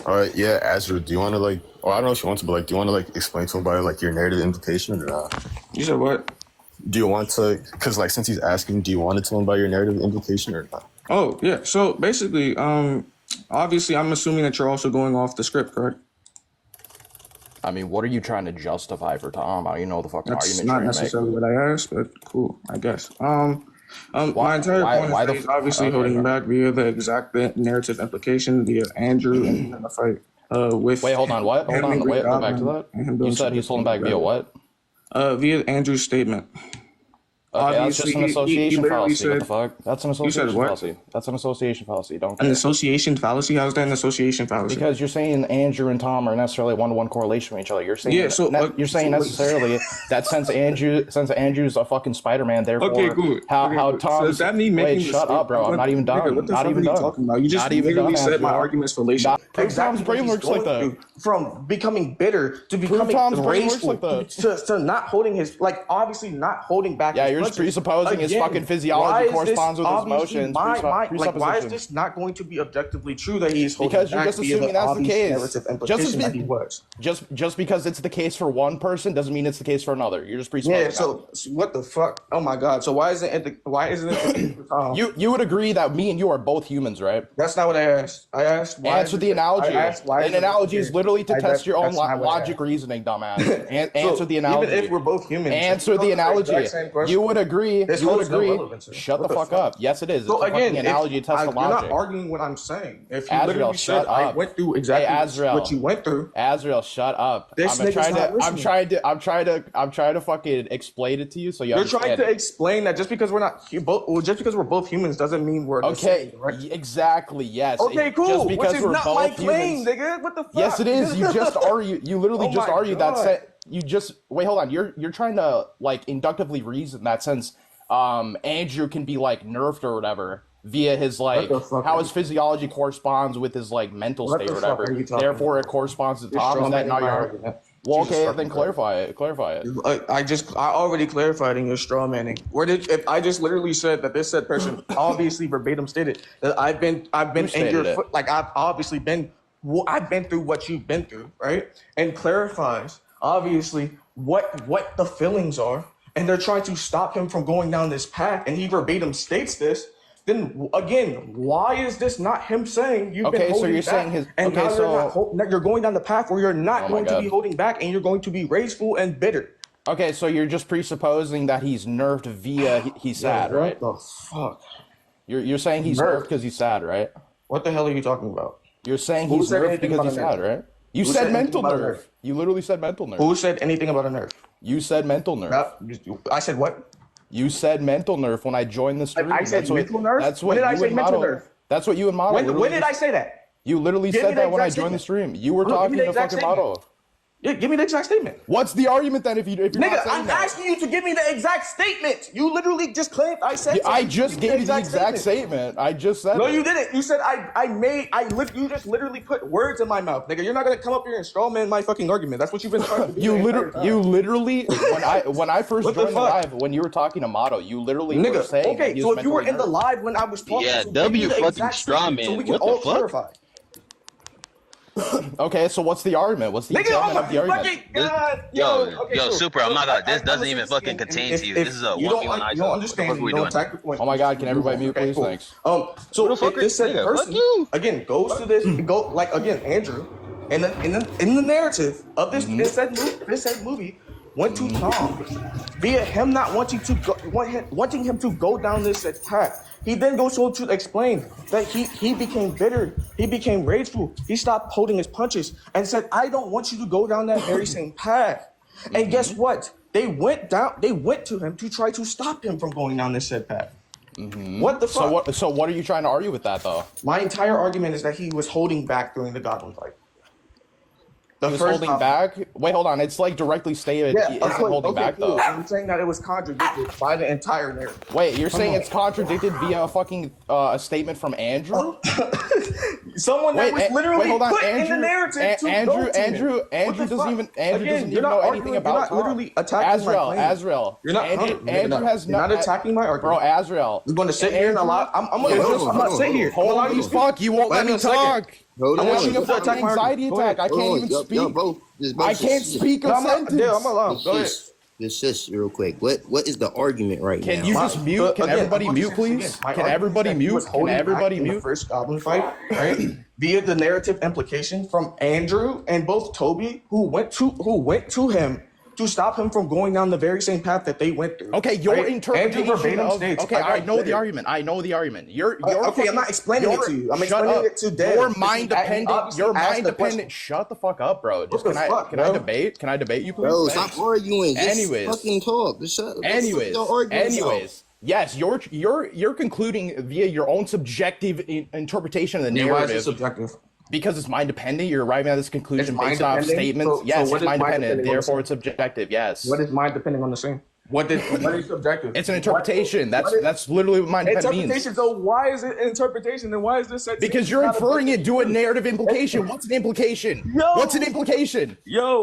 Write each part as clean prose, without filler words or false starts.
All right, yeah, Azrael, do you want to like? Oh, I don't know if you want to, but like, do you want to like explain to him about like your narrative implication or not? You said what? Do you want to? Because like, since he's asking, do you want to tell him about your narrative implication or not? Oh yeah. So basically, obviously, I'm assuming that you're also going off the script, correct? I mean, what are you trying to justify for Tom? I don't even know the fucking That's argument not you're trying necessarily to what I asked, but cool, I guess. My entire why- point why is the that he's f- obviously okay, holding bro. back via the exact narrative implication via Andrew and him in the fight. With Wait, hold on. What? Hold him on. and Green Wait, go back to Goblin that. and him You doing said he's something holding back via together. what? Via Andrew's statement. Okay, that's just Obviously, an he association literally fallacy. What the said fuck? That's an said association what? fallacy. That's an association fallacy. Don't an care. association fallacy. How's that an association fallacy? Because you're saying Andrew and Tom are necessarily one-to-one correlation with each other. You're saying Yeah, so, you're saying necessarily that since Andrew's a fucking Spider Man, therefore Okay, good. how Okay, how good. Tom So does that mean making wait, the shut up, bro. I'm not even done. Nigga, what the Not fuck even are you done. talking about? You just Not even literally done, said my Andrew. argument's fallacious. Not- Prove Exactly Tom's brain what he's works like going that. through, from becoming bitter to becoming Tom's brain works rageful like that. to not holding his, like, obviously not holding back. Yeah, his you're just punches. presupposing his Again, fucking physiology why is this corresponds with his obviously emotions. like, why is Presupposition. this not going to be objectively true that he is holding Because you're back just via assuming that's the obvious case. narrative Just implication as that he was. Just because it's the case for one person doesn't mean it's the case for another. You're just presupposing. Yeah, so what the fuck? Oh my god! So why isn't it? Why isn't it? you would agree that me and you are both humans, right? That's not what I asked. I asked why. Answer the analogy. I asked why. An analogy is literally to test your own that's not what I logic asked. reasoning, dumbass. So, Answer the analogy. Even if we're both humans, Answer the analogy. You would agree. This You would holds no agree. relevance. Shut What the the fuck fuck? up. Yes, it is. So It's a again, fucking analogy to test the you're logic. not arguing what I'm saying. If you Azrael, literally shut said I up. went through exactly Hey, Azrael. what you went through, Azrael, shut up. This I'm nigga's trying not to. listening. I'm trying to fucking explain it to you so you you're understand. trying to explain that just because we're not just because we're both humans doesn't mean we're the Okay, same, right? Exactly. Yes. Okay, cool. Just because Which is we're not both my claim, humans. nigga. What the fuck? Yes, it is. You just argue. You literally Oh just my argued God. you just wait. Hold on. You're trying to like inductively reason that since Andrew can be like nerfed or whatever via his like the fuck how are his physiology corresponds with his like mental What state the or fuck whatever. are you talking Therefore, about? it corresponds to You're Tom. Is that strawmanning not my your argument. Well, Jesus okay, fucking then clarify it. Clarify it. I already clarified in your straw manning. If I just literally said that this said person obviously verbatim stated that I've been in your foot, like I've obviously been through what you've been through, right? And clarifies obviously what the feelings are, and they're trying to stop him from going down this path, and he verbatim states this. Then again, why is this not him saying you've been Okay, so holding you're back? saying his And okay, now you're going down the path where you're not Oh my going to God. be holding back, and you're going to be rageful and bitter. Okay, so you're just presupposing that he's nerfed via he's sad, right? What the fuck? You're saying he's nerfed because he's sad, right? What the hell are you talking about? You're saying Who he's said nerfed anything because about he's a nerf? sad, right? You Who said said mental anything about a nerf. nerf? You literally said mental nerf. Who said anything about a nerf? You said mental nerf. I said what? You said mental nerf when I joined the stream. I said That's what- mental nerf? That's what When did I you say and mental Model- nerf? That's what you and Model. When did I say that? You literally Give me said the that when I exact joined the statement. stream. You were No, give talking me the to exact fucking statement. Model. Yeah, give me the exact statement. What's the argument then if you're Nigga, not saying I'm that? asking you to give me the exact statement. You literally just claimed I said. I something. just gave you the exact statement. I just said No, it. you didn't. You said you just literally put words in my mouth, nigga. You're not gonna come up here and strawman my fucking argument. That's what you've been trying to do. You literally when I first What the joined the fuck? live when you were talking to Model, you literally were Nigga, saying that okay, he so was if you were in mentally the nerfed. live when I was talking, Yeah, so give me W the fucking exact straw statement so man. we can What the all fuck? clarify. Okay, so what's the argument? What's the Nigga, oh element my of the argument? fucking god, Yo, Super, oh my God, this doesn't even fucking contain to you. This is a 1v1 You don't ISO. understand. What the fuck are we You don't doing? attack the point. Oh my God, can everybody mute, please? Thanks. So the fuck if this said nigga, fuck person you. again goes to this go like again Andrew, and in the narrative of this Mm-hmm. this said movie went to Tom via him not wanting him to go down this path. He then goes on to explain that he became bitter, he became rageful, he stopped holding his punches, and said, "I don't want you to go down that very same path." And guess what? They went to him to try to stop him from going down this said path. What the fuck? So what are you trying to argue with that though? My entire argument is that he was holding back during the Goblin fight. He was holding back? Wait, hold on. It's like directly stated he isn't holding back cool. though. I'm saying that it was contradicted by the entire narrative. Wait, you're saying it's contradicted via a fucking a statement from Andrew? Someone that was literally put in the narrative to Andrew Andrew doesn't even know anything about You're not literally attacking my claim. Azrael. You're not. Andrew you're not attacking my argument. Bro, Azrael. We're going to sit here and allow. I'm going to sit here. Holy fuck, you won't let me talk. Hold I'm on. having a Go fucking ahead. anxiety Go attack. ahead. I can't even Yo, speak. bro. I can't speak a sentence. Yeah, I'm allowed. Go ahead. Just real quick. What is the argument right Can now? you just mute? Can everybody I'm mute, gonna say this please? again. My Can argument is everybody that he was mute? Can holding back everybody in the mute? first Goblin fight, right? Via the narrative implication from Andrew and both Toby, who went to him to stop him from going down the very same path that they went through. Okay, your right? interpretation Andrew verbatim of states. okay, I know the argument. I know the argument. You're Okay, I'm not explaining it to you. I'm explaining it to Dev. You're mind dependent. You're mind dependent. question. Shut the fuck up, bro. Just What the fuck, can I bro? debate? Can I debate you, please? Bro, Thanks. stop arguing. Just Anyways. fucking talk. Yes, you're concluding via your own subjective interpretation of the Yeah, why is it narrative. subjective? Because it's mind dependent, you're arriving at this conclusion It's based off mind-dependent? statements. So Yes, what it's is mind dependent, mind-dependent on the therefore same? it's subjective. Yes. What is mind depending on the same? What is subjective? It's an interpretation. That's literally what mind dependent means. Interpretation. So why is it interpretation? And why is this? Because you're inferring it to a narrative implication. What's an implication? What's an implication?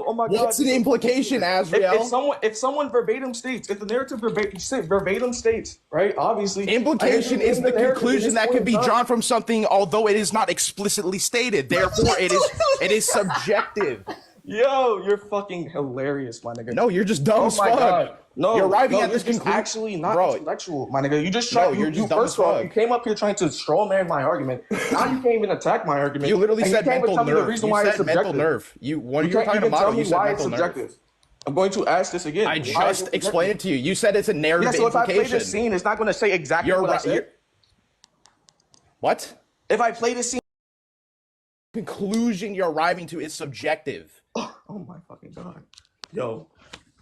Oh my God. What's an implication, Azrael? If someone verbatim states, if the narrative verbatim states, right? Obviously, Implication is the conclusion that could be drawn from something, although it is not explicitly stated. Therefore, it is subjective. Yo, you're fucking hilarious, my nigga. No, you're just dumb as my fuck. God. No, you're arriving at you're this just conclusion. actually not Bro, intellectual, my nigga. You just tried. you're just dumb first as of all, fuck. you came up here trying to straw man my argument. Now you can't even attack my argument. You literally and said you can't even mental tell me the nerve. reason You why it's said mental subjective. nerve. You when You you were can't talking even about tell it, me you said why it's mental nerve. subjective. I'm going to ask this again. I Why is just it explained it to you. You said it's a narrative Yeah, so if I implication. play this scene, it's not going to say exactly You're what I right. said. What? If I play this scene, Conclusion you're arriving to is subjective. oh my fucking God, yo.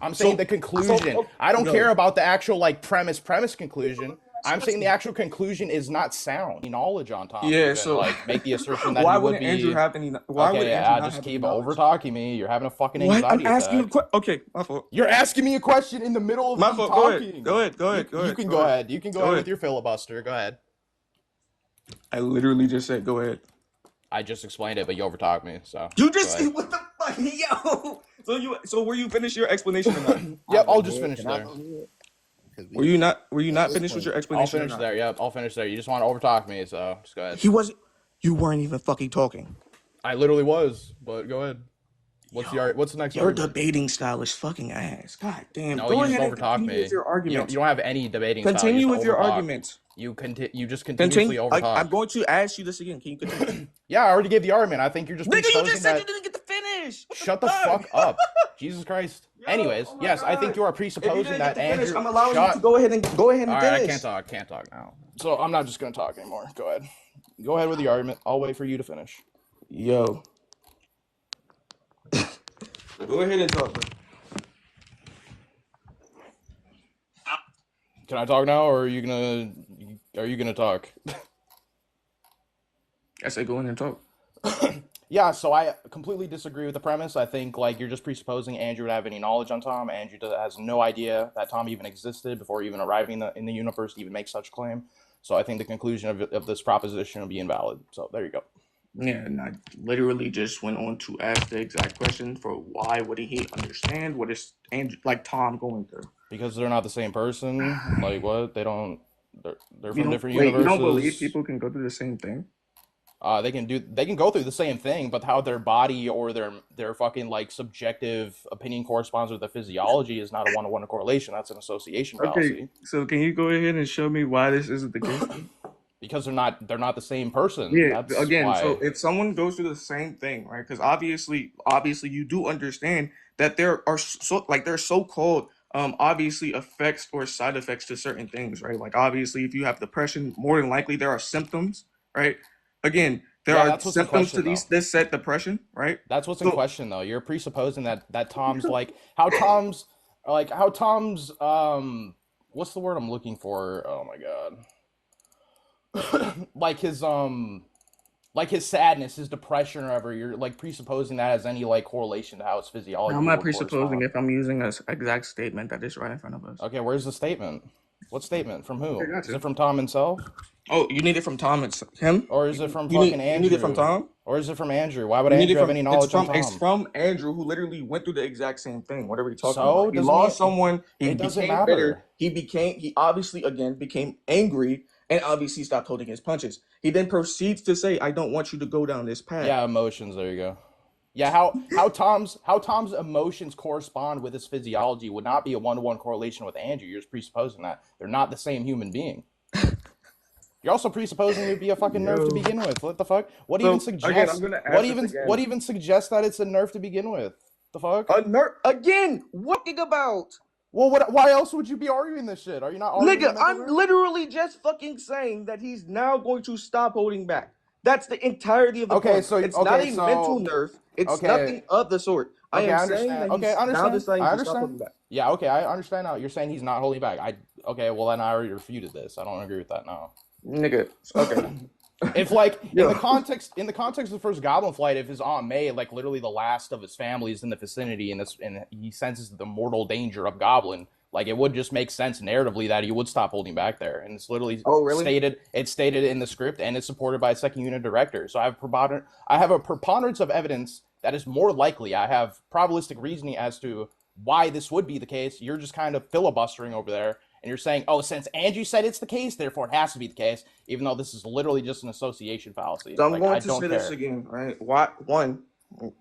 I'm saying the conclusion. I don't care about the actual like premise conclusion. I'm saying the actual conclusion is not sound knowledge on top. Yeah, of it. so like make the assertion that why he would wouldn't be. Andrew have any? Why would Okay, Andrew not just have keep any over talking me. You're having a fucking What? anxiety I'm asking you. attack. Okay, my fault. You're asking me a question in the middle of My me fault. talking. Go ahead. You can go ahead. You can go ahead with your filibuster. Go ahead. I literally just said go ahead. I just explained it, but you overtalked me. So You just what the fuck, yo? So were you finished your explanation or not? Yep, I'll just finish there. Were you not finished with your I'll explanation? finish there. Yep, I'll finish there. You just want to overtalk me, so just go ahead. He wasn't. You weren't even fucking talking. I literally was, but go ahead. What's the next Your argument? debating style is fucking ass. God damn. No, Go you just ahead and overtalk continue me. with your argument. You don't have any debating style. Continue You with just your overtalk. argument. You just continuously overtalk. I'm going to ask you this again. Can you continue? Yeah, I already gave the argument. I think you're just Nigga, you presupposing just said that. you didn't get to finish. What Shut the fuck up. Jesus Christ. Anyways, oh my yes, I God. think you are If you presupposing didn't that get to finish, Andrew. I'm allowing you to go ahead and All right, finish. I can't talk now. So I'm not just gonna talk anymore. Go ahead. Go ahead with the argument. I'll wait for you to finish. Yo. Go ahead and talk, bro. Can I talk now, or are you gonna talk? I said go in and talk. Yeah, so I completely disagree with the premise. I think like you're just presupposing Andrew would have any knowledge on Tom. Andrew has no idea that Tom even existed before even arriving in the universe to even make such claim. So I think the conclusion of this proposition would be invalid. So there you go. Yeah, and I literally just went on to ask the exact question for why wouldn't he understand what is Andrew like Tom going through? Because they're not the same person. Like what? They're from different Wait, universes. you don't believe people can go through the same thing? They can go through the same thing, but how their body or their fucking like subjective opinion corresponds with the physiology is not a one-to-one correlation. That's an association fallacy. Okay, so can you go ahead and show me why this isn't the case? Because they're not the same person. Yeah, That's again, why. so if someone goes through the same thing, right? Because obviously you do understand that there are there's so-called obviously effects or side effects to certain things, right? Like obviously if you have depression, more than likely there are symptoms, right? Again, there are that's what's in symptoms to question, this said depression, right? That's what's in question, though. You're presupposing that Tom's how Tom's what's the word I'm looking for? Oh my god. like his sadness, his depression, or whatever. You're like presupposing that has any like correlation to how his physiology. I'm not would presupposing correspond. if I'm using an exact statement that is right in front of us. Okay, where's the statement? What statement? From who? Okay, gotcha. Is it from Tom himself? Oh, you need it from Tom. It's him? Or is it from You fucking need, Andrew? you need it from Tom? Or is it from Andrew? Why would You need Andrew it have from, any knowledge on Tom? It's from Andrew, who literally went through the exact same thing. What are we talking So, about? He doesn't lost it- someone. He it doesn't became matter. bitter. He obviously again became angry and obviously stopped holding his punches. He then proceeds to say, "I don't want you to go down this path." Yeah, emotions. There you go. Yeah, how Tom's emotions correspond with his physiology would not be a 1-to-1 correlation with Andrew. You're just presupposing that they're not the same human being. You're also presupposing it would be a fucking nerf to begin with. What the fuck? What even suggests? Again, I'm gonna ask What even suggests that it's a nerf to begin with? The fuck? A nerf again? What about? Well, why else would you be arguing this shit? Are you not arguing? Nigga, I'm literally just fucking saying that he's now going to stop holding back. That's the entirety of the point. So it's not a mental nerf. It's nothing of the sort. I am saying that he's now deciding to stop holding back. Yeah, okay, I understand now. You're saying he's not holding back. Okay, well then I already refuted this. I don't agree with that now. Nigga, okay. If like in the context of the first Goblin Flight, if his Aunt May, like literally the last of his family, is in the vicinity and he senses the mortal danger of Goblin, like it would just make sense narratively that he would stop holding back there. And it's literally stated in the script, and it's supported by a second unit director. So I have a preponderance of evidence that is more likely. I have probabilistic reasoning as to why this would be the case. You're just kind of filibustering over there. And you're saying, oh, since Andrew said it's the case, therefore it has to be the case, even though this is literally just an association fallacy. So I'm going to say this again, right?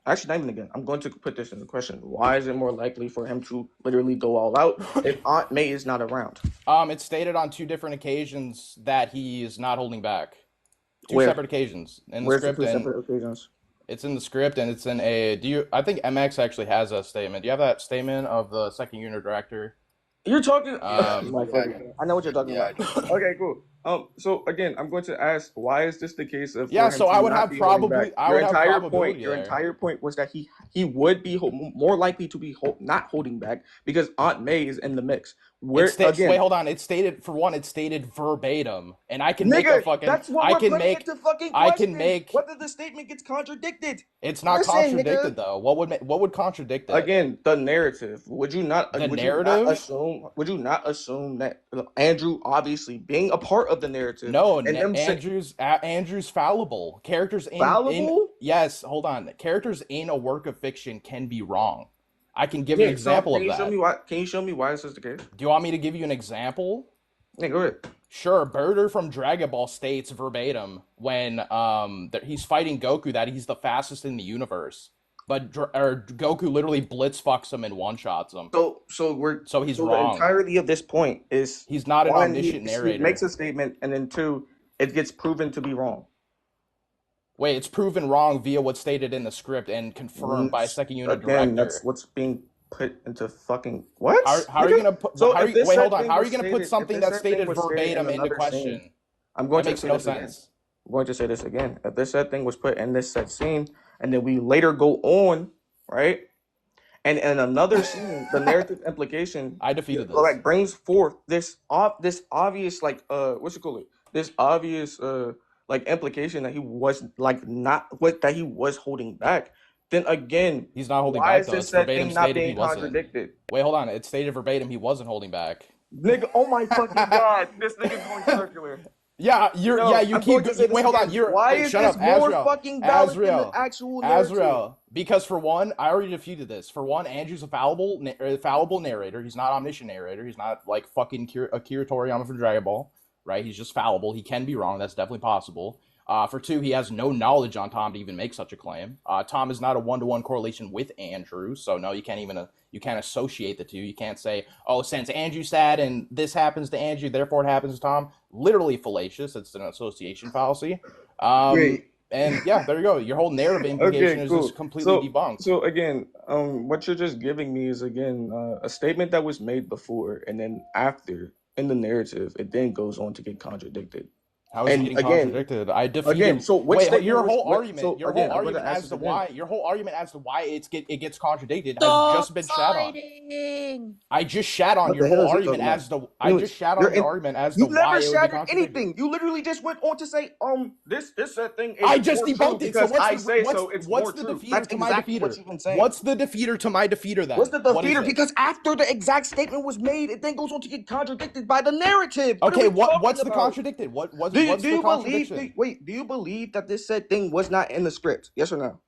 Actually, not even again. I'm going to put this in the question. Why is it more likely for him to literally go all out if Aunt May is not around? It's stated on 2 different occasions that he is not holding back. Two separate occasions in the script. Where's the 2 separate occasions? It's in the script, and it's in I think MX actually has a statement. Do you have that statement of the second unit director? You're talking. I know what you're talking about. Okay, cool. So again, I'm going to ask, why is this the case of? Yeah, so I would have probably. Your entire point was that he would be more likely to be not holding back because Aunt May is in the mix. Wait, hold on. It's stated verbatim, and I can make a fucking. That's what we're putting into fucking question. I can make whether the statement gets contradicted. It's not contradicted though. What would contradict it? Again, the narrative. Would you not? The narrative. Would you not assume that Andrew obviously being a part of the narrative? No, Andrew's fallible. Characters fallible. Yes, hold on. Characters in a work of fiction can be wrong. I can give an example of that. Can you show me why this is the case? Do you want me to give you an example? Yeah, go ahead. Sure. Birder from Dragon Ball states verbatim when he's fighting Goku that he's the fastest in the universe, but Goku literally blitz fucks him and one-shots him. So he's wrong. The entirety of this point is he's not an omniscient narrator. He makes a statement, and then 2, it gets proven to be wrong. Wait, it's proven wrong via what's stated in the script and confirmed by a second unit director. That's what's being put into fucking what? How are you gonna put? How are you gonna put something that's stated verbatim into question? I'm going to say this again. I'm going to say this again. If this said thing was put in this said scene, and then we later go on, right? And in another scene, the narrative implication, I defeated this. Like brings forth this obvious like what's it called? This obvious like implication that he was like that he was holding back. Then again, he's not holding back. Why is this thing not being contradicted? Wait, hold on. It stated verbatim he wasn't holding back. Nigga, oh my fucking god, this nigga's going circular. Yeah, you keep. Wait, hold on. Why is this more fucking valid than the actual narrative? Azrael, because for one, I already defeated this. For one, Andrew's a fallible narrator. He's not omniscient narrator. He's not like fucking Akira Toriyama from Dragon Ball. Right, he's just fallible. He can be wrong. That's definitely possible. For 2, he has no knowledge on Tom to even make such a claim. Tom is not a 1-to-1 correlation with Andrew, so no, you can't associate the 2. You can't say, oh, since Andrew said and this happens to Andrew, therefore it happens to Tom. Literally fallacious. It's an association fallacy. And yeah, there you go. Your whole narrative implication is just completely debunked. So again, what you're just giving me is again a statement that was made before, and then after in the narrative, it then goes on to get contradicted. How is it getting contradicted? I defeated him. So your whole argument as to why it gets contradicted has just been shat on. I just shat on your whole argument as to why it would be contradicted. You never shattered anything. You literally just went on to say this thing is I just debunked it. So what's the defeater to my defeater? What's the defeater to my defeater then? What's the defeater? Because after the exact statement was made, it then goes on to get contradicted by the narrative. Okay, what's the contradicted? Do you believe that this said thing was not in the script? Yes or no?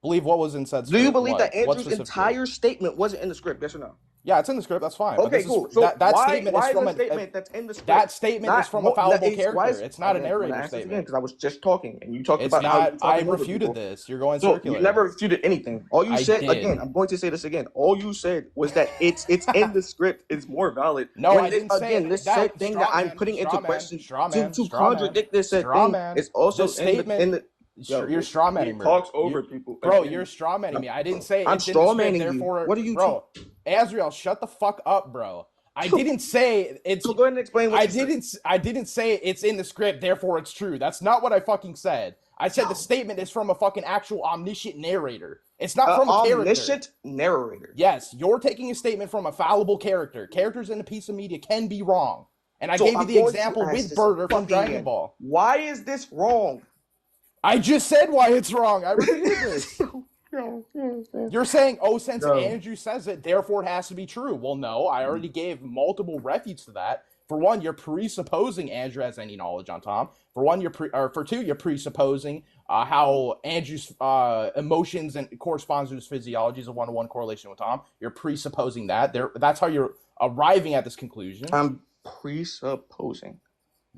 Believe what was in said script? Do you believe that Andrew's entire statement wasn't in the script? Yes or no? Yeah, it's in the script. That's fine. Okay, cool. So that why statement is is from the statement that's in the script? that statement is from a fallible character. It's not a again, narrator again, statement. because I was just talking and you talked It's about how not. you I talking over refuted people. this. You're going So circular. you never refuted anything. All you said, did. again, I'm going to say this again. All you said was that it's in the script is more valid. No, when I didn't say again, this that. said thing that I'm putting into question to contradict this said thing is also the statement. in the You're straw manning me. He talks over people. Bro, Again. You're straw manning me. I didn't say I'm it's in the straw script, manning you. therefore. What are you, bro? Azrael, shut the fuck up, bro. I didn't say it's. So go ahead and explain what you said. I didn't say it's in the script, therefore it's true. That's not what I fucking said. I said the statement is from a fucking actual omniscient narrator. It's not from a character. Omniscient narrator. Yes, you're taking a statement from a fallible character. Characters in a piece of media can be wrong. And I gave you the example with Burger from Dragon Ball. Why is this wrong? I just said why it's wrong. I repeated this. You're saying, oh, since Andrew says it, therefore it has to be true. Well, no, I already gave multiple refutes to that. For one, you're presupposing Andrew has any knowledge on Tom. For one, for two, you're presupposing how Andrew's emotions and corresponds to his physiology is a one-to-one correlation with Tom. You're presupposing that. That's how you're arriving at this conclusion. I'm presupposing.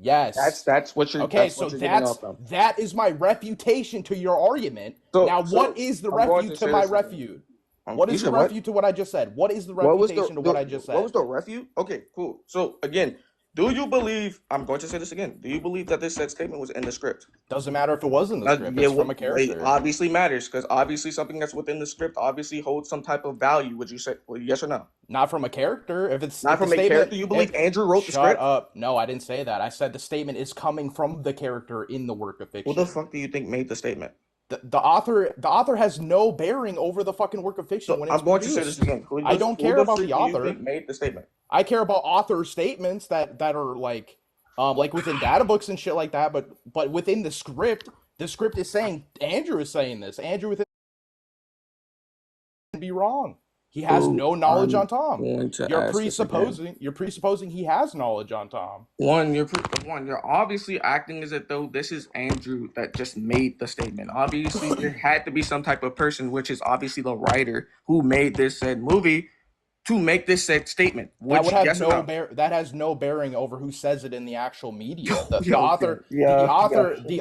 Yes. That's what you're. Okay, so that is my refutation to your argument. So, now, what is the refute to my refute? What is the refute to what I just said? What is the refutation to what I just said? What was the refute? Okay, cool. So again, do you believe? I'm going to say this again. Do you believe that this said statement was in the script? Doesn't matter if it was in the script. It's from a character. It obviously matters because obviously something that's within the script obviously holds some type of value. Would you say yes or no? Not from a character. If it's not from a character, you believe Andrew wrote the script? Shut up. No, I didn't say that. I said the statement is coming from the character in the work of fiction. Who the fuck do you think made the statement? The author has no bearing over the fucking work of fiction. So I'm going to say this again. I don't care about the author. You think made the statement? I care about author statements that are like within data books and shit like that. But within the script is saying Andrew is saying this. Andrew within be wrong. He has no knowledge on Tom. You're presupposing he has knowledge on Tom. You're obviously acting as if though this is Andrew that just made the statement. Obviously, there had to be some type of person, which is obviously the writer who made this said movie, to make this said statement. That has no bearing over who says it in the actual media. The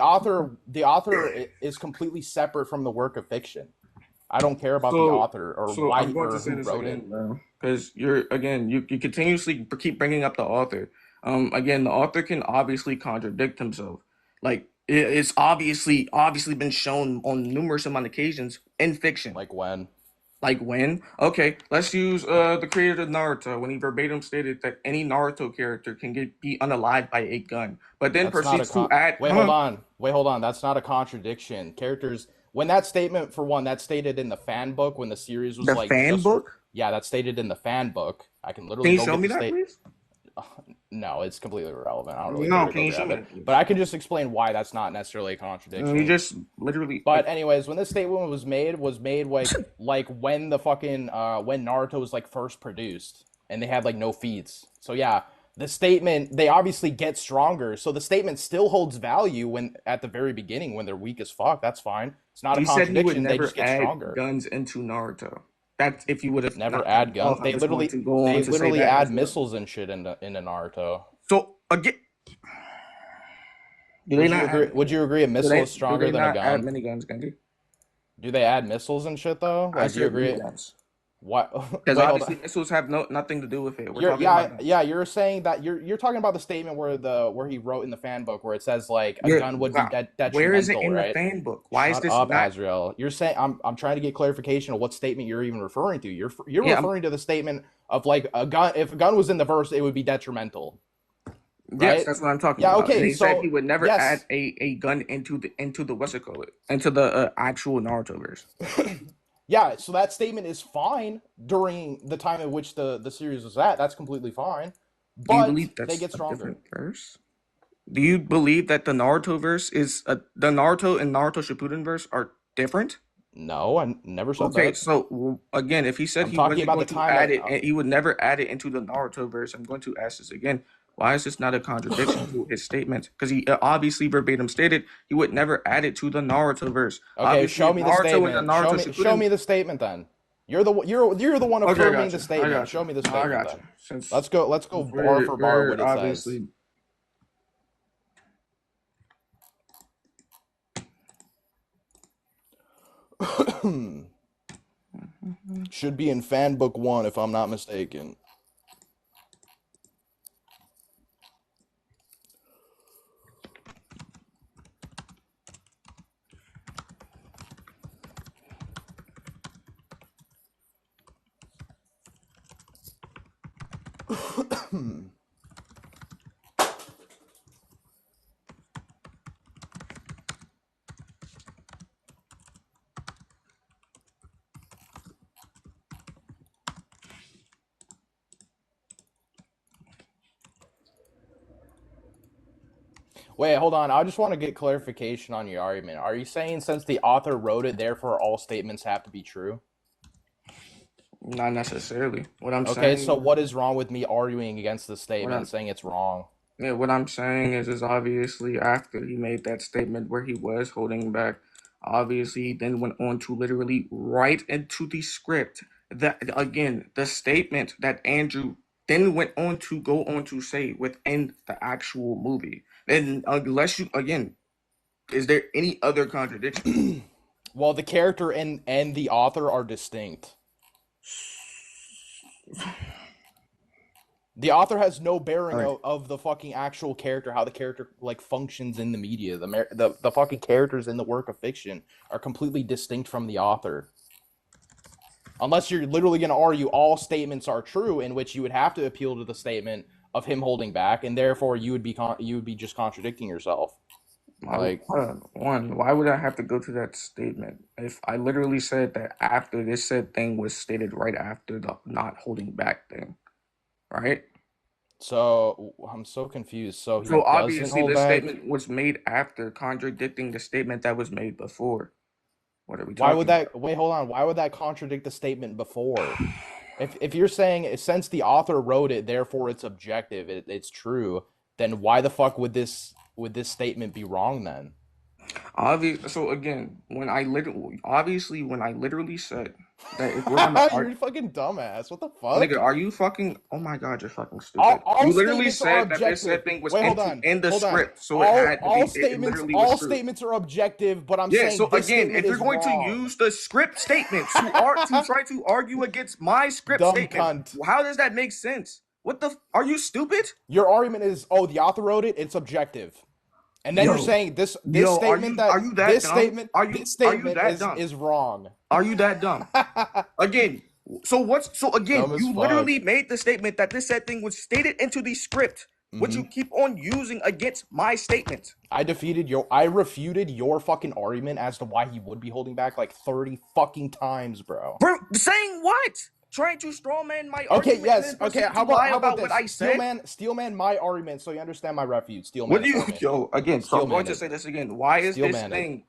author is completely separate from the work of fiction. I don't care about the author or why he wrote it. Because you continuously keep bringing up the author. Again, the author can obviously contradict himself. Like it's obviously been shown on numerous amount of occasions in fiction. Like when? Okay, let's use the creator of Naruto when he verbatim stated that any Naruto character can be unalived by a gun, but then proceeds to add. Wait, hold on. That's not a contradiction. Characters. When that statement, for one, that's stated in the fan book when the series was the fan book? Yeah, that's stated in the fan book. I can literally show me that, please? No, it's completely irrelevant. I don't really care to grab it. But I can just explain why that's not necessarily a contradiction. You just literally. But anyways, when this statement was made like when the fucking when Naruto was like first produced and they had like no feeds. So yeah. The statement, they obviously get stronger, so the statement still holds value when at the very beginning when they're weak as fuck. That's fine. It's not a contradiction. They just get stronger. Guns into Naruto. That's if you would have never add guns. They literally add missiles and shit into Naruto. So again, would you agree a missile is stronger than a gun? Add miniguns, Genji? Do they add missiles and shit though? Like, do you agree? What? Because obviously missiles have nothing to do with it. You're saying that you're talking about the statement where he wrote in the fan book where it says like a gun would be detrimental. Where is it in the fan book? Why is this up, Azrael? You're saying I'm trying to get clarification of what statement you're even referring to. You're referring to the statement of like a gun. If a gun was in the verse, it would be detrimental. Right? Yes, that's what I'm talking about. Okay, he said he would never add a gun into the what's it called? Into the actual Naruto verse. Yeah, so that statement is fine during the time at which the series was at. That's completely fine. But they get stronger. Verse? Do you believe that the Naruto verse is the Naruto and Naruto Shippuden verse are different? No, I never said that. Okay, so again, if he said he wasn't going to add it, he would never add it into the Naruto verse. I'm going to ask this again. Why is this not a contradiction to his statement? Because he obviously verbatim stated he would never add it to the Naruto verse. Okay, show me the statement. Show me the statement then. You're the one Okay, I affirming got the you. I statement. got Show you. me the No, I statement got you. then. Since Let's go bar for bar what it obviously. says. Should be in fan book 1 if I'm not mistaken. Wait, hold on. I just want to get clarification on your argument. Are you saying since the author wrote it, therefore all statements have to be true? Not necessarily. What I'm Okay, saying. so what is wrong with me arguing against the What statement I'm and saying it's wrong? Yeah, what I'm saying is obviously after he made that statement where he was holding back, obviously he then went on to literally write into the script that again the statement that Andrew then went on to go on to say within the actual movie. And unless you again, is there any other contradiction? Well, the character and the author are distinct. The author has no bearing All right. of the fucking actual character, how the character like functions in the media. The fucking characters in the work of fiction are completely distinct from the author. Unless you're literally going to argue all statements are true, in which you would have to appeal to the statement of him holding back, and therefore you would be just contradicting yourself. Like, One, why would I have to go to that statement if I literally said that after this said thing was stated right after the not holding back thing, right? so I'm so confused. So he So doesn't obviously hold the back. statement was made after contradicting the statement that was made before. What are we Why would talking that? about? Wait, hold on. Why would that contradict the statement before? If you're saying since the author wrote it, therefore it's objective, it's true, then why the fuck would this statement be wrong then? So again, when I literally said that if we're gonna You're a fucking dumbass. What the nigga, fuck? are you fucking? Oh my god, you're fucking stupid. All You literally statements are said that this objective. said thing was Wait, hold on. in the Hold on. script, so it had to be. It literally was All true. statements are objective, but I'm Yeah. saying So this again, statement if you're is going to wrong. use the script statement to try to argue against my script Dumb statement, cunt. how does that make sense? What the? Are you stupid? Your argument is, oh, the author wrote it, it's objective. And then you're Yo, saying this yo, statement are you that dumb? this Are you statement that dumb? is wrong. Are you that dumb? Again, so again, Dumb as you fuck. literally made the statement that this said thing was stated into the script, which you keep on using against my statement. I refuted your fucking argument as to why he would be holding back like 30 fucking times, bro. Bro, saying what? Trying to strawman my Okay, argument and yes. then Okay, proceed to lie how about about what this? I said? Steelman my argument so you understand my refute. What Steelman do it you, for me. yo, again, so I'm going Steelman to it. say this again. Why is this Steelman it. thing,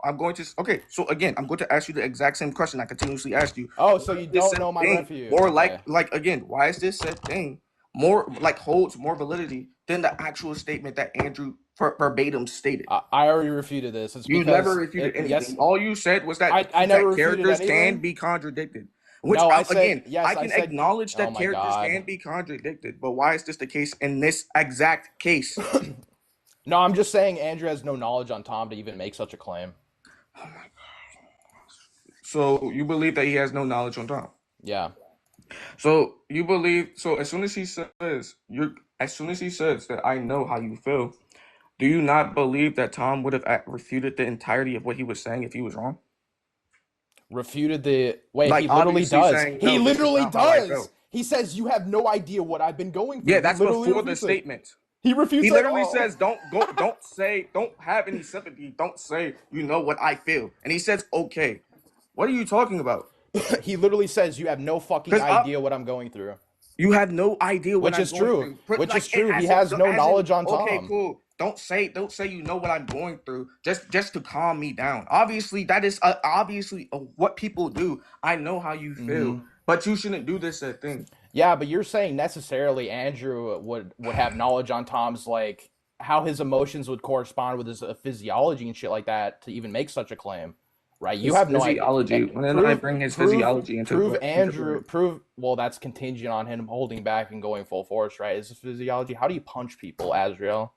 okay, so again, I'm going to ask you the exact same question I continuously ask you. Oh, Why so is you this don't said know my thing refute. more Okay. again, why is this said thing more, like, holds more validity than the actual statement that Andrew verbatim stated? I already refuted this. It's You because never refuted anything. yes, All you said was that I never refuted characters can anything. be contradicted. Which No, I said again, yes. I can acknowledge Oh that my characters god. can be contradicted, but why is this the case in this exact case? No, I'm just saying Andrew has no knowledge on Tom to even make such a claim. So you believe that he has no knowledge on Tom? Yeah. So you believe? So as soon as he says that I know how you feel, do you not believe that Tom would have refuted the entirety of what he was saying if he was wrong? Refuted the wait, Like he literally obviously does. saying He no, this is literally not how I does. feel. He says you have no idea what I've been going through. Yeah, He that's literally before the refutes it. statement. He refutes He it literally all. says, don't have any sympathy. Don't say, you know what I feel. And he says, okay. What are you talking about? He literally says you have no fucking idea what I'm going through. You have no idea what Which I'm is going true. through. Which is true. He has no knowledge on okay, Tom. cool. Don't say you know what I'm going through just to calm me down. Obviously, that is what people do. I know how you feel, but you shouldn't do this thing. Yeah, but you're saying necessarily Andrew would have knowledge on Tom's like how his emotions would correspond with his physiology and shit like that to even make such a claim. right? You have no idea. Physiology. When did I bring his physiology into prove it? Andrew prove well that's contingent on him holding back and going full force, right? Is this physiology? How do you punch people, Azrael?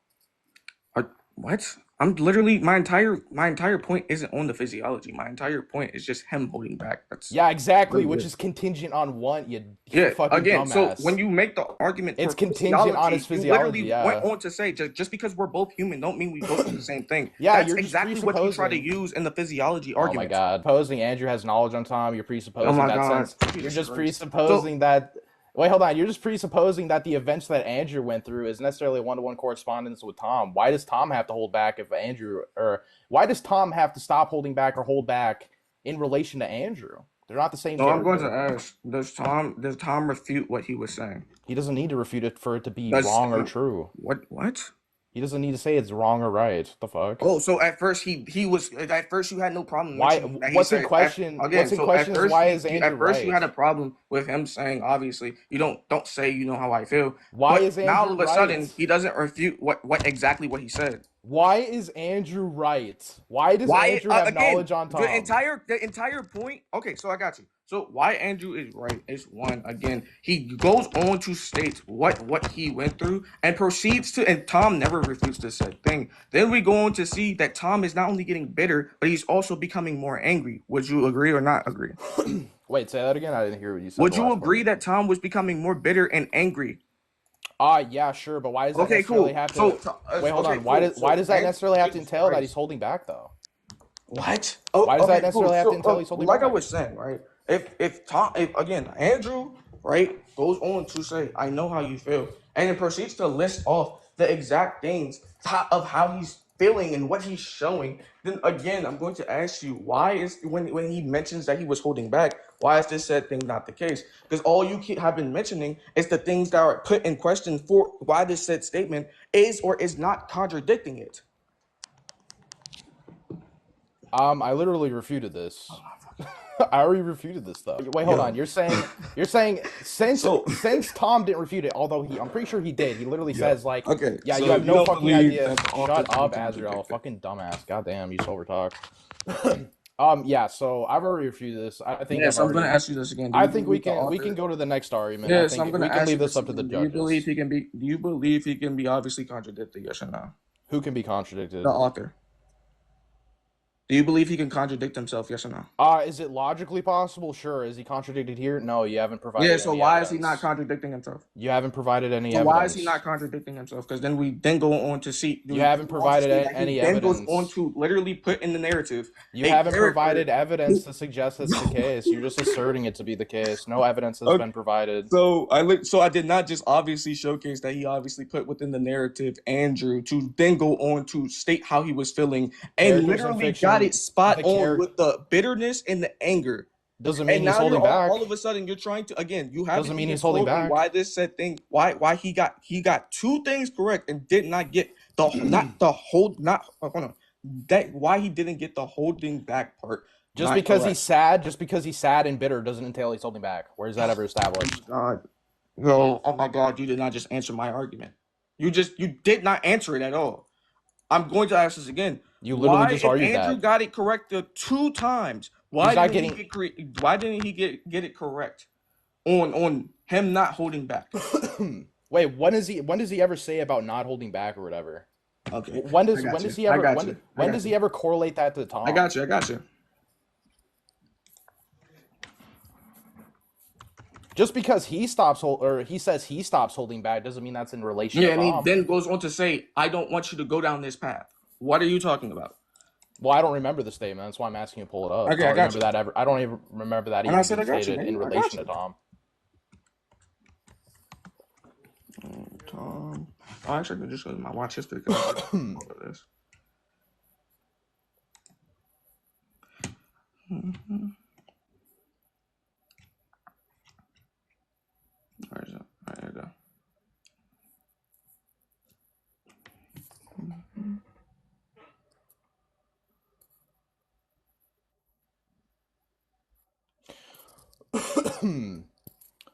What? I'm literally my entire point isn't on the physiology. My entire point is just him holding back. That's Yeah, exactly, really which it. is contingent on what you Yeah, fucking again, dumbass. so when you make the argument it's for contingent on his physiology, you literally went on to say just because we're both human don't mean we both do the same thing. Yeah, That's you're just exactly what you try to use in the physiology Oh argument. my god. Supposing Andrew has knowledge on Tom, you're presupposing Oh my that God. sense. You're just presupposing that wait, hold on. You're just presupposing that the events that Andrew went through is necessarily one-to-one correspondence with Tom. Why does Tom have to hold back if Andrew or why does Tom have to stop holding back or hold back in relation to Andrew? They're not the same No, I'm going to character. ask, does Tom refute what he was saying? He doesn't need to refute it for it to be Does wrong or true. What? He doesn't need to say it's wrong or right. What the fuck? Oh, so at first he was at first you had no problem. Why? mentioning that he What's in said- question? Again, What's in so question at is first why you- is you- Andrew at first you right? had a problem with him saying obviously you don't say you know how I feel. Why But is now all Andrew of a sudden right? he doesn't refute what exactly what he said. Why is Andrew right? Why does Andrew have knowledge on Tom? The entire point. Okay, so I got you. So why Andrew is right is one. Again, he goes on to state what he went through and proceeds to, and Tom never refutes this said thing. Then we go on to see that Tom is not only getting bitter, but he's also becoming more angry. Would you agree or not agree? Wait, say that again. I didn't hear what you said. Would you agree that Tom was becoming more bitter and angry? Yeah, sure, but why does that Okay, necessarily cool. have to? So, wait, hold okay, on. Why cool. does why does that So, necessarily have to Jesus entail that Christ. he's holding back though? What? Oh, Why does that okay, necessarily have to So, entail he's holding like I back? was saying, right? If again Andrew, right, goes on to say, "I know how you feel," and it proceeds to list off the exact things of how he's feeling and what he's showing, then again, I'm going to ask you, why is when he mentions that he was holding back, why is this said thing not the case? Because all you have been mentioning is the things that are put in question for why this said statement is or is not contradicting it. I literally refuted this. I already refuted this though. Wait, hold on. You're saying since Tom didn't refute it, although I'm pretty sure he did. He literally says like, Okay, yeah, so you have you no don't fucking believe idea. that the author Shut up, didn't Azrael, contradict it. fucking dumbass. Goddamn, you so overtalk. Yeah. So I've already refuted this. I think. Yes, I'm going to ask you this again. Do I you think we believe the can author- go to the next argument. Yes, I think I'm going we to can ask leave you this up to the again. judges. Do you believe he can be obviously contradicted? Yes or no? Who can be contradicted? The author. Do you believe he can contradict himself? Yes or no? Is it logically possible? Sure. Is he contradicted here? No, you haven't provided. Yeah. So any why evidence. is he not contradicting himself? You haven't provided any So evidence. why is he not contradicting himself? Because then we go on to see. You haven't provided any evidence. Then goes on to literally put in the narrative. You haven't provided evidence to suggest that's the case. You're just asserting it to be the case. No evidence has been provided. So I did not just obviously showcase that he obviously put within the narrative Andrew to then go on to state how he was feeling and Characters in literally fiction, got it spot the on with the bitterness and the anger. Doesn't mean And he's now holding back. all of a sudden you're trying to again you haven't Doesn't mean even he's holding told me back. why this said thing why he got two things correct and did not get the not the hold not hold on that why he didn't get the holding back part. Just because he's sad and bitter doesn't entail he's holding back. Where is that ever established? God. No, oh my God, you did not just answer my argument. You did not answer it at all. I'm going to ask this again. You literally just argued that. Andrew got it correct the two times, why didn't he get it correct on him not holding back? Wait, when does he ever say about not holding back or whatever? Okay. When does he ever correlate that to Tom? I got you. Just because he says he stops holding back doesn't mean that's in relation to Yeah, and he Tom. then goes on to say, I don't want you to go down this path. What are you talking about? Well, I don't remember the statement. That's why I'm asking you to pull it up. Okay, I got you. I don't even remember that And even I said, being I got you, stated man. in I got relation you. to Tom. Tom. Oh, actually, just go to my watch history. All of this. Where is it? Right, there you go.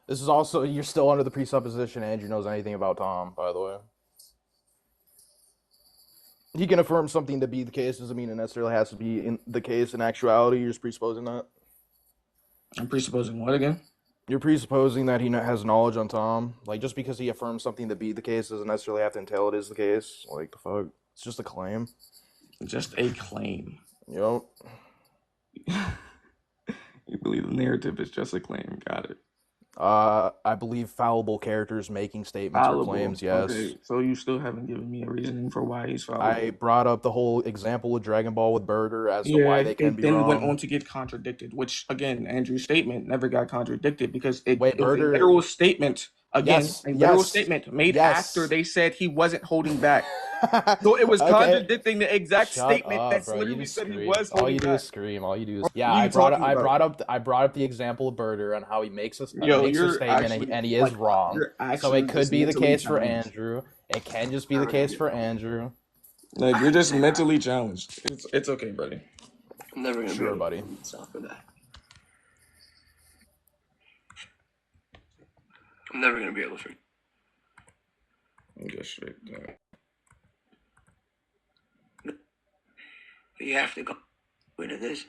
This is also, you're still under the presupposition Andrew knows anything about Tom, by the way. He can affirm something to be the case doesn't mean it necessarily has to be in the case in actuality. You're just presupposing that. I'm presupposing what again? You're presupposing that he has knowledge on Tom. Like, just because he affirms something to be the case doesn't necessarily have to entail it is the case. Like, the fuck? It's just a claim. Just a claim. Yep. You believe the narrative is just a claim. Got it. I believe fallible characters making statements or claims, yes. Okay, so you still haven't given me a reasoning for why he's fallible. I brought up the whole example of Dragon Ball with Burger as to why they can be wrong. Then went on to get contradicted, which, again, Andrew's statement never got contradicted because it was a Burger- literal statement. Again, Yes, a literal yes, statement made yes. after they said he wasn't holding back. So it was Okay. contradicting the exact Shut statement up, that's bro. You literally just said he scream. was All holding you do back. is scream. All you do is What yeah. are you talking I about? brought up the example of Burger and how he makes a you're statement actually, and he is wrong. you're So actually it could just be the mentally case for challenged. Andrew. It can just be the case for Andrew. Like, you're just mentally challenged. It's okay, buddy. I'm never gonna Sure, be able buddy. to forgive myself for that. I'm never gonna be able to forgive. Just straight down. But you have to go rid of this.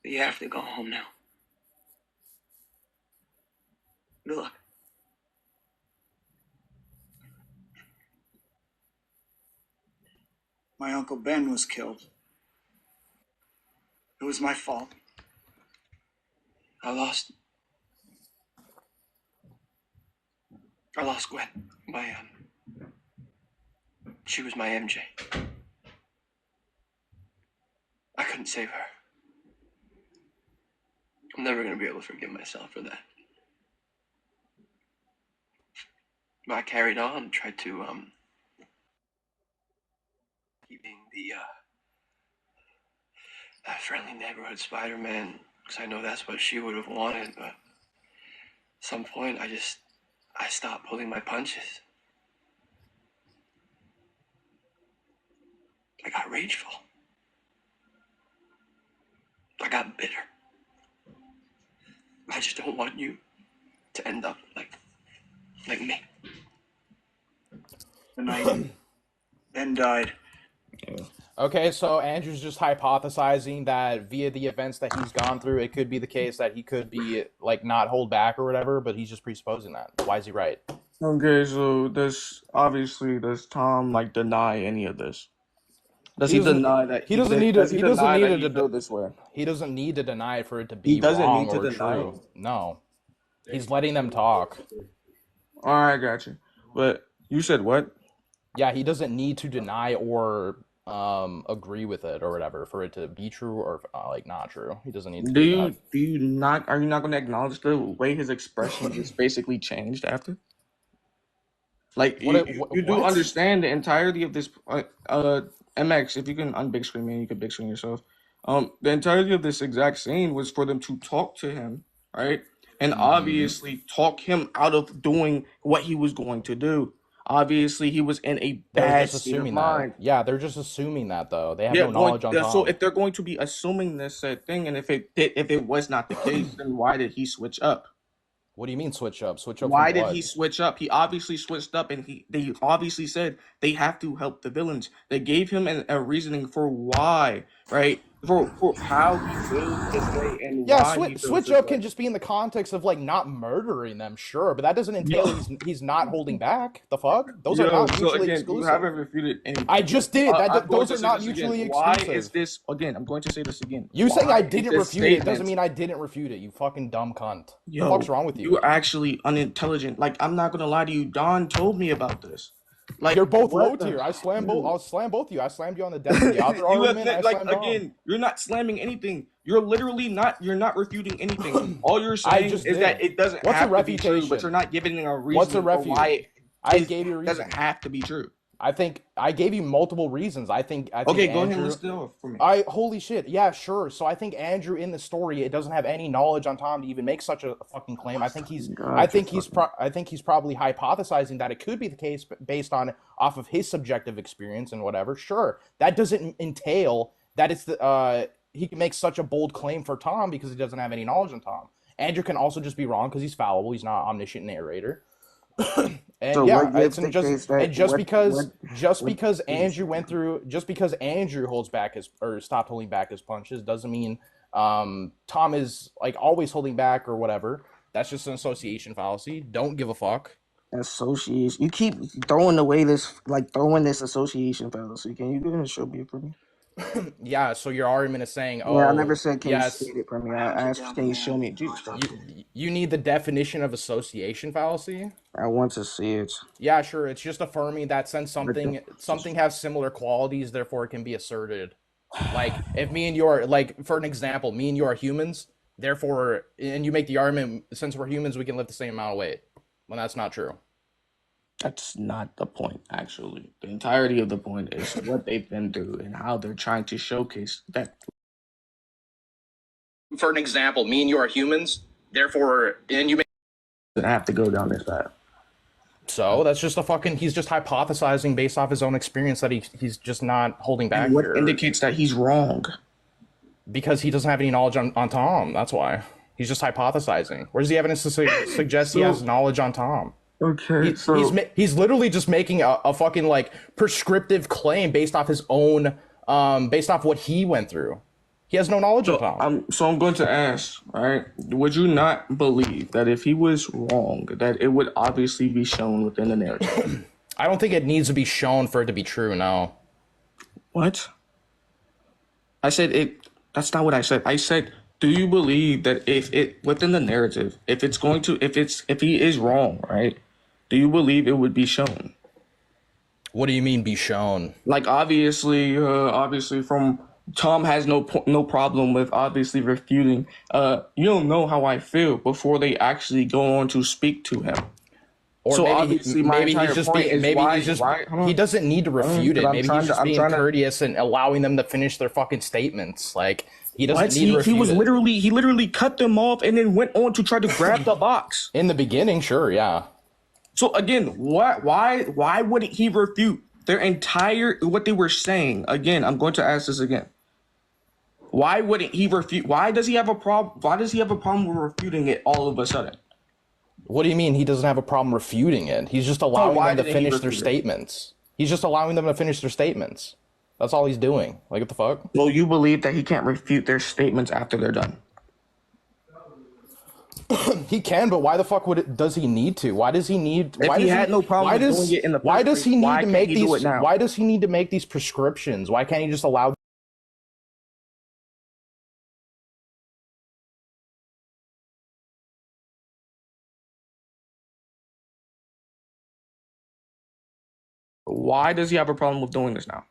But you have to go home now. Good luck. My Uncle Ben was killed. It was my fault. I lost Gwen. She was my MJ. I couldn't save her. I'm never gonna be able to forgive myself for that. But I carried on, tried to keeping the that friendly neighborhood Spider Man, because I know that's what she would have wanted. But at some point, I stopped pulling my punches. I got rageful. I got bitter. I just don't want you to end up like me. The night Ben died. Okay, so Andrew's just hypothesizing that via the events that he's gone through, it could be the case that he could be like not hold back or whatever, but he's just presupposing that. Why is he right? Okay, so does Tom like deny any of this? Does he deny that he doesn't need to feel this way? He doesn't need to deny it for it to be He doesn't wrong need to or deny true. it. No. He's letting them talk. All right, got you. But you said what? Yeah, he doesn't need to deny or agree with it or whatever for it to be true or like not true. He doesn't need to do that. Are you not going to acknowledge the way his expression just basically changed after? Like you do understand the entirety of this MX, if you can unbig screen me, you can big screen yourself. The entirety of this exact scene was for them to talk to him, right? And obviously talk him out of doing what he was going to do. Obviously, he was in a bad state of mind. Yeah, they're just assuming that though. They have no knowledge on Tom. So if they're going to be assuming this thing, and if it was not the case, then why did he switch up? What do you mean switch up? Switch up? Why did he switch up? He obviously switched up, and they obviously said they have to help the villains. They gave him a reasoning for why, right? For how he feels this way and why he feels switch this up way. can just be in the context of like not murdering them, sure, but that doesn't entail he's not holding back. The fuck? Those are not mutually exclusive. You haven't refuted anything. I just did. Those are not mutually exclusive. Why is this again? I'm going to say this again. You saying I didn't refute statement, it doesn't mean I didn't refute it. You fucking dumb cunt. Yo, What the fuck's wrong with you? You're actually unintelligent. Like, I'm not gonna lie to you. Don told me about this. Like, You're both what low the- tier. I'll slam both of you. I slammed you on the desk of the other argument. I like slammed Dom. again, you're not slamming anything. You're literally not. You're not refuting anything. All you're saying is that it doesn't What's have a to be true, refutation? but you're not giving a reason What's a for why I gave you a reason. doesn't have to be true. I think I gave you multiple reasons. I think Okay, go ahead and Andrew, list it off for me. holy shit. Yeah, sure. So I think Andrew in the story, it doesn't have any knowledge on Tom to even make such a fucking claim. I think he's probably hypothesizing that it could be the case based on off of his subjective experience and whatever. Sure. That doesn't entail that it's he can make such a bold claim for Tom because he doesn't have any knowledge on Tom. Andrew can also just be wrong because he's fallible. He's not omniscient narrator. And So yeah, what it's gives just dictates that? and just What because Andrew went through, just because Andrew holds back his or stopped holding back his punches doesn't mean Tom is like always holding back or whatever. That's just an association fallacy. Don't give a fuck. association? You keep throwing this association fallacy. Can you go ahead and show me it for me? Yeah, so your argument is saying, Yeah, I oh, never said can you yes, state it for me. I asked can you show me? Jesus Christ. you need the definition of association fallacy. I want to see it. Yeah, sure. It's just affirming that since But something has similar qualities, therefore it can be asserted. Like if me and you are like, for an example, me and you are humans, therefore, and you make the argument, since we're humans, we can lift the same amount of weight. When that's not true. That's not the point, actually. The entirety of the point is what they've been through and how they're trying to showcase that. For an example, me and you are humans, therefore, and you make. I have to go down this path. So that's just he's just hypothesizing based off his own experience that he's just not holding back. And what here. indicates that he's wrong? Because he doesn't have any knowledge on Tom. That's why. He's just hypothesizing. Where's the evidence to suggest he has knowledge on Tom? Okay, He's literally just making a fucking like prescriptive claim based off his own, based off what he went through. He has no knowledge of Tom. I'm going to ask, right? Would you not believe that if he was wrong, that it would obviously be shown within the narrative? I don't think it needs to be shown for it to be true. No. What? I said it. That's not what I said. I said, do you believe that if it within the narrative, if he is wrong, right? Do you believe it would be shown? What do you mean be shown? Like obviously from Tom has no problem with obviously refuting. You don't know how I feel before they actually go on to speak to him. Or so maybe obviously my entire point is he doesn't need to refute it. Maybe he's just being courteous and allowing them to finish their fucking statements. Like he doesn't need to refute it. He literally cut them off and then went on to try to grab the box. In the beginning, sure, yeah. So again, why would he refute their entire what they were saying? Again, I'm going to ask this again. Why wouldn't he refute? Why does he have a problem? Why does he have a problem with refuting it all of a sudden? What do you mean he doesn't have a problem refuting it? He's just allowing them to finish their statements. He's just allowing them to finish their statements. That's all he's doing. Like, what the fuck? Well, you believe that he can't refute their statements after they're done. He can, but why the fuck does he need to? Why does he need? If he had no problem doing it in the first place, why does he need to make these? Now? Why does he need to make these prescriptions? Why can't he just allow? Why does he have a problem with doing this now?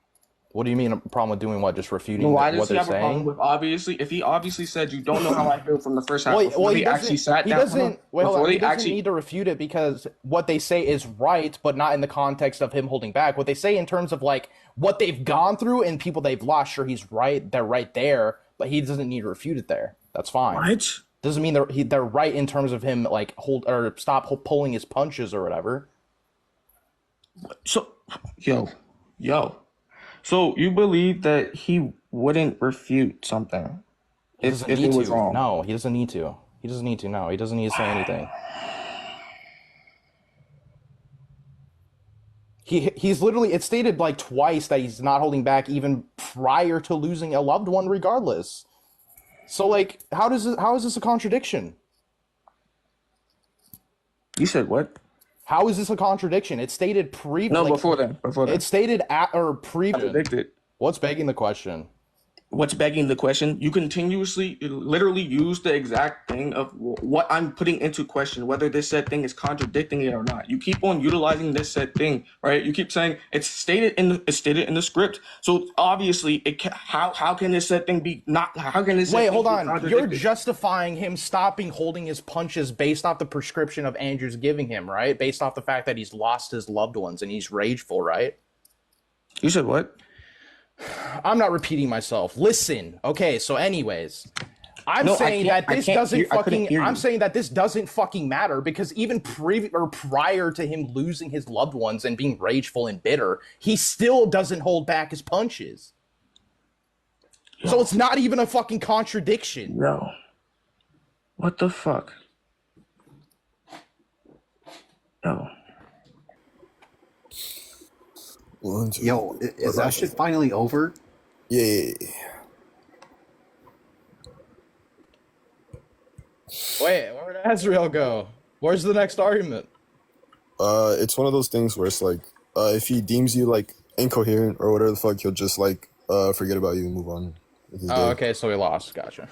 What do you mean a problem with doing what? Just refuting why what does he they're have a problem saying? with if he obviously said you don't know how I feel from the first half Well, he actually sat down. He doesn't need to refute it because what they say is right, but not in the context of him holding back. What they say in terms of like what they've gone through and people they've lost, sure, he's right. They're right there, but he doesn't need to refute it there. That's fine. What? Doesn't mean they're right in terms of him like stop pulling his punches or whatever. So, yo. So you believe that he wouldn't refute something if it was wrong? No, he doesn't need to. He doesn't need to. No, he doesn't need to say anything. He's literally, it's stated like twice that he's not holding back even prior to losing a loved one regardless. So like, how is this a contradiction? You said what? How is this a contradiction? It's stated No, before then. It's stated at or contradicted. What's begging the question? What's begging the question? You continuously, literally use the exact thing of what I'm putting into question, whether this said thing is contradicting it or not. You keep on utilizing this said thing, right? You keep saying it's stated in the script. So obviously, how can this said thing be not? How can this? Wait, hold on. You're justifying him stopping holding his punches based off the prescription of Andrew's giving him, right? Based off the fact that he's lost his loved ones and he's rageful, right? You said what? I'm not repeating myself. Listen. Okay, so anyways, I'm saying that this doesn't fucking matter because even prior to him losing his loved ones and being rageful and bitter, he still doesn't hold back his punches. So it's not even a fucking contradiction. No. What the fuck? No. 1, 2, Yo, is that shit finally over? Yeah. Wait, where did Azrael go? Where's the next argument? It's one of those things where it's like, if he deems you like incoherent or whatever the fuck, he'll just like forget about you and move on with his day. Oh, okay, so we lost. Gotcha.